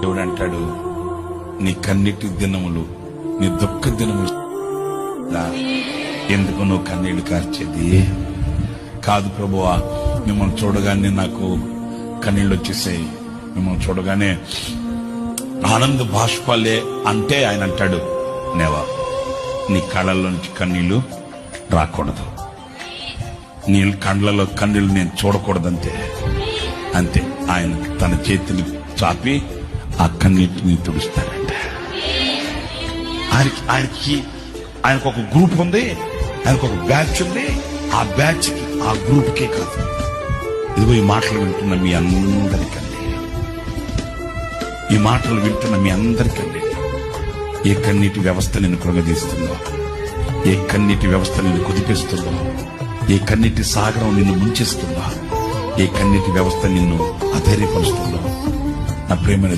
దేవుడు అంటాడు, నీ కన్నీటి దినములు, నీ దుఃఖ దినములు ఎందుకు నువ్వు కన్నీళ్లు కార్చేది? కాదు ప్రభువా, మిమ్మల్ని చూడగానే నాకు కన్నీళ్ళు వచ్చేసాయి, మిమ్మల్ని చూడగానే ఆనంద బాష్పాలే అంటే ఆయన అంటాడు, నేవా, నీ కళ్ళల్లో నుంచి కన్నీళ్లు రాకూడదు, నీ కళ్ళలో కన్నీళ్లు నేను చూడకూడదంతే. అంతే. ఆయన తన చేతిని చాపి ఆ కన్నీటిని తుడుస్తాడంట. ఆయనకు ఒక గ్రూప్ ఉంది, ఆయనకు ఒక బ్యాచ్ ఉంది. ఆ బ్యాచ్ కి, ఆ గ్రూప్ కే కాదు. ఇదిగో ఈ మాటలు వింటున్న మీ అందరికండి, ఈ మాటలు వింటున్న మీ అందరికండి, ఏ కన్నీటి వ్యవస్థ నిన్ను కృంగదీస్తుందో, ఏ కన్నీటి వ్యవస్థ నిన్ను కుదిపిస్తుందో, ఏ కన్నీటి సాగరం నిన్ను ముంచేస్తుందో, ఏ కన్నీటి వ్యవస్థ నిన్ను అధైర్యపరుస్తుందో, నా ప్రేమైన